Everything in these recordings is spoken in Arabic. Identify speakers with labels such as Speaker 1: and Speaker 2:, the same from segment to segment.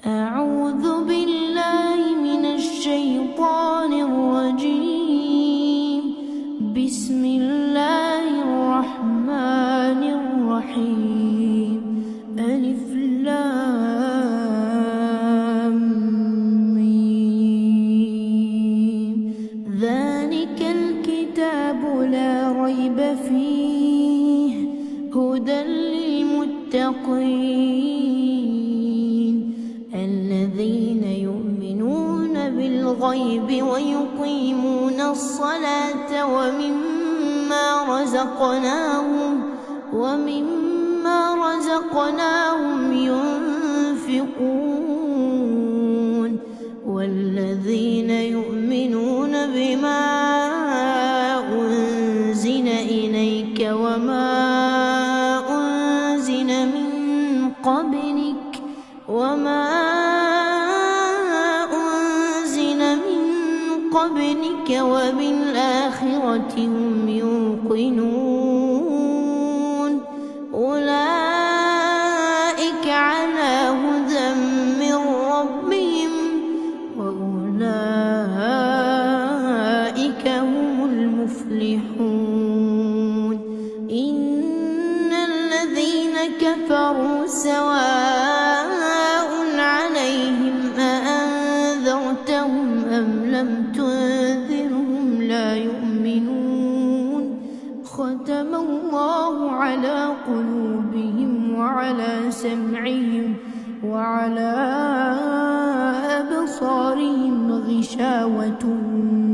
Speaker 1: أعوذ بالله من الشيطان الرجيم. بسم الله الرحمن الرحيم. ألف لام ميم. ذلك الكتاب لا ريب فيه هدى للمتقين الذين يؤمنون بالغيب ويقيمون الصلاة ومما رزقناهم ينفقون والذين يؤمنون بما أنزل إليك وما أنزل من قبلك وبالآخرة هم يوقنون أولئك على هدى من ربهم وأولئك هم المفلحون. إن الذين كفروا سواء عليهم أأنذرتهم أم لم تنذرهم لا يؤمنون. ختم الله على قلوبهم وعلى سمعهم وعلى أبصارهم غشاوة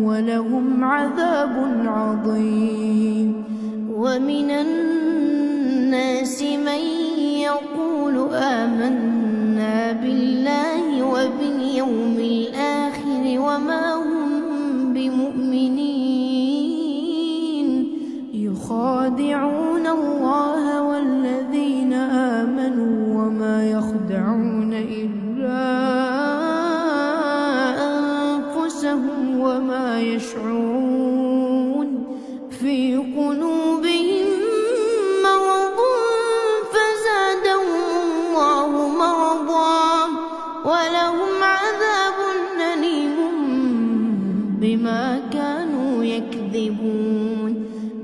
Speaker 1: ولهم عذاب عظيم. ومن الناس من يقول آمنا بالله وباليوم الآخر وما هم بمؤمنين يخادعون الله والذين آمنوا وما يخدعون إلا أنفسهم وما يشعرون. في قلوبهم مرض فزادهم الله مرضا ولهم عذاب أليم بما كانوا يكذبون.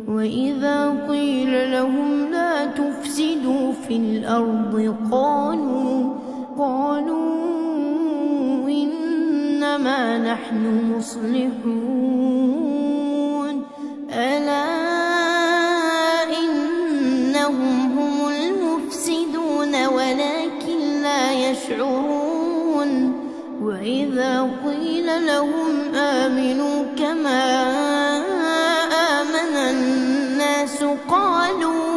Speaker 1: وإذا قيل لهم لا تفسدوا في الأرض قالوا إنما نحن مصلحون. ألا إنهم هم المفسدون ولكن لا يشعرون. وإذا قيل لهم آمنوا كما آمن الناس قالوا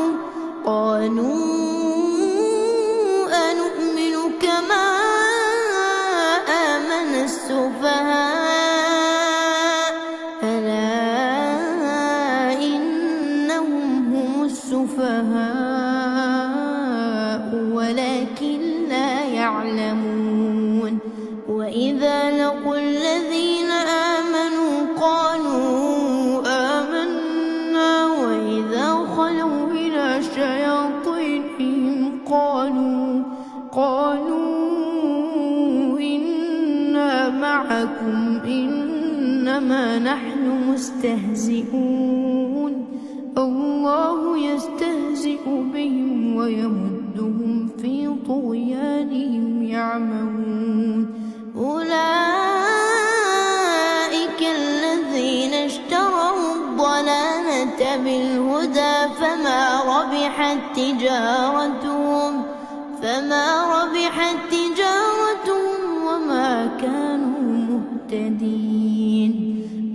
Speaker 1: أنؤمن كما آمن السفهاء. ألا إنهم هم السفهاء ولكن لا يعلمون. وإذا لقوا الذين آمنوا قالوا آمنا وإذا خلوا إلى شياطينهم قالوا إنا معكم إنما نحن مستهزئون. الله يستهزئ بهم ويمدهم في طغيانهم يعمهون. أولئك الذين اشتروا الضلالة بالهدى فما ربحت تجارتهم وما كانوا مهتدين.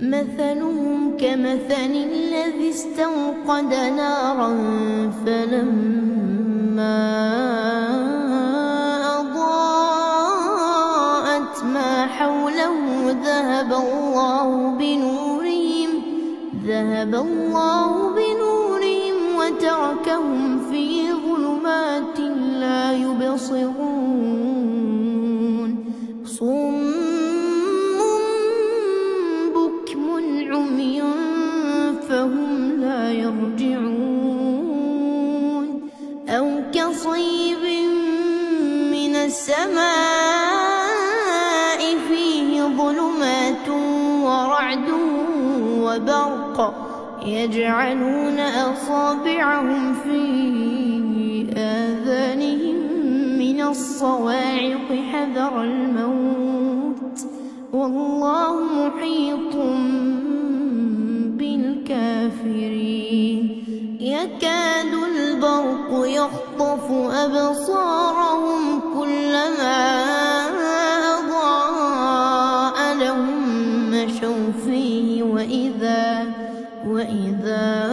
Speaker 1: مثلهم كمثل الذي استوقد نارا فلما أضاءت ما حوله ذهب الله بنورهم وتركهم في ظلمات لا يبصرون. صم بكم عمي فهم لا يرجعون. أو كصيب من السماء ورعد وبرق يجعلون أصابعهم في آذانهم من الصواعق حذر الموت والله محيط بالكافرين يكاد البرق يخطف أبصارهم كلما أضاء لهم مشوا فيه وإذا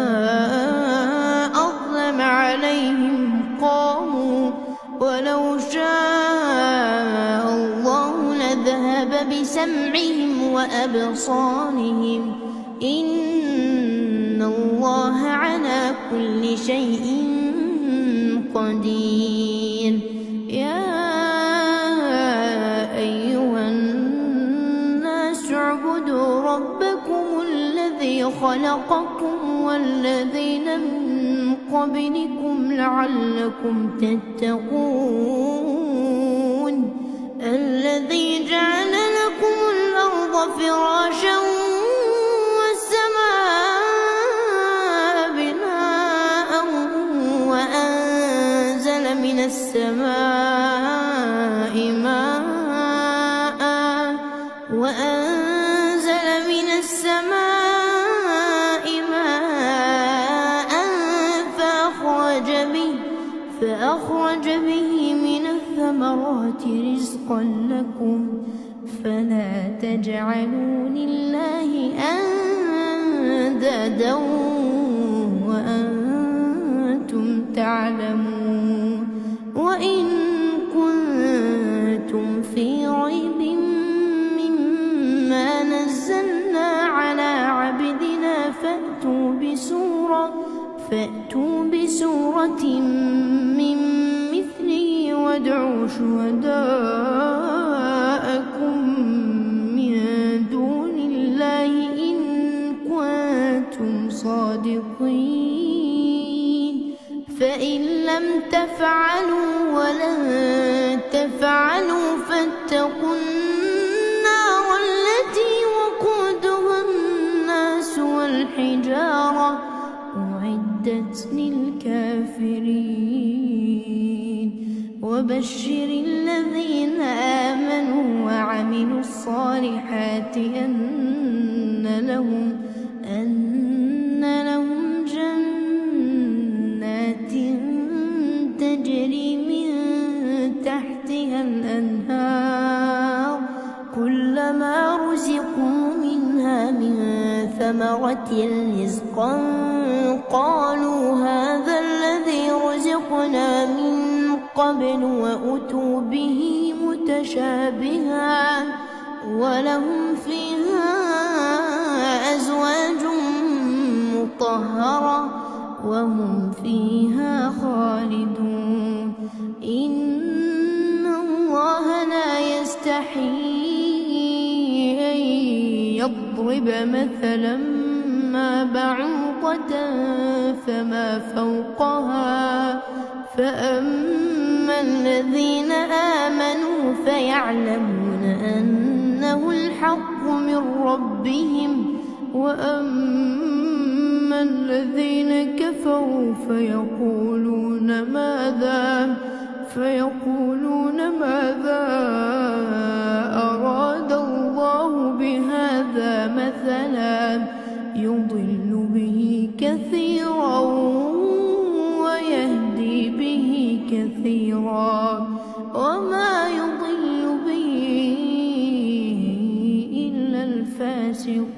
Speaker 1: أظلم عليهم قاموا ولو شاء الله لذهب بسمعهم وأبصارهم إن الله على كل شيء قدير يا أيها الناس اعبدوا ربكم الذي خلقكم والذين من قبلكم لعلكم تتقون الذي جعل لكم الأرض فراشا والسماء بناء وأنزل من السماء ماء فأخرج به من الثمرات رزقا لكم فلا تجعلوا لله أندادا وأنتم تعلمون وإن كنتم في ريب مما نزلنا على عبدنا فأتوا بسورة من مثله وادعوا شهداءكم من دون الله إن كنتم صادقين فإن لم تفعلوا ولن تفعلوا فاتقوا النار التي وقودها الناس والحجارة أعدت للكافرين وبشر الذين آمنوا وعملوا الصالحات أن لهم جنات تجري من تحتها الأنهار كلما رزقوا منها من ثمرة رزقا قالوا هذا الذي رزقنا من قبل وأتوا به متشابها ولهم فيها أزواج مطهرة وهم فيها خالدون إن الله لا يستحيي أن يضرب مثلا ما بعوضة فما فوقها فأما الذين آمنوا فيعلمون أنه الحق من ربهم وأما الذين كفروا فيقولون ماذا أراد الله بهذا مثلا يضل به كثيرا ويهدي به كثيرا وما يضل به إلا الفاسقين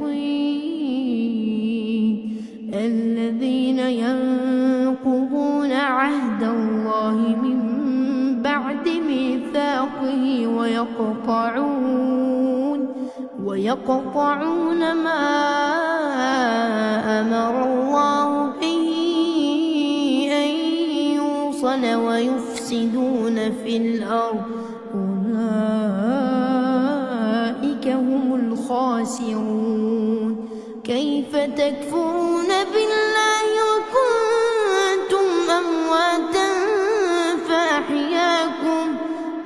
Speaker 1: الذين ينقضون عهد الله من بعد ميثاقه ويقطعون ما أمر الله به أن يوصل ويفسدون في الأرض أولئك هم الخاسرون كيف تكفرون بالله وكنتم أمواتا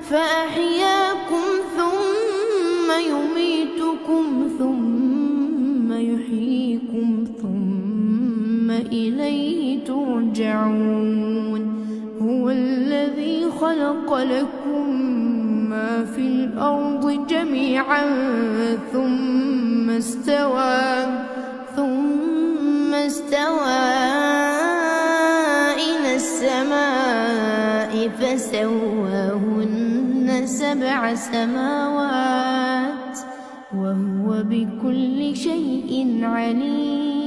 Speaker 1: فأحياكم ثم يميتكم ثم يحييكم ثم إليه ترجعون هو الذي خلق لكم ما في الأرض جميعا ثم استوى إلى السماء فسواهن 7 سماوات وهو بكل شيء عليم.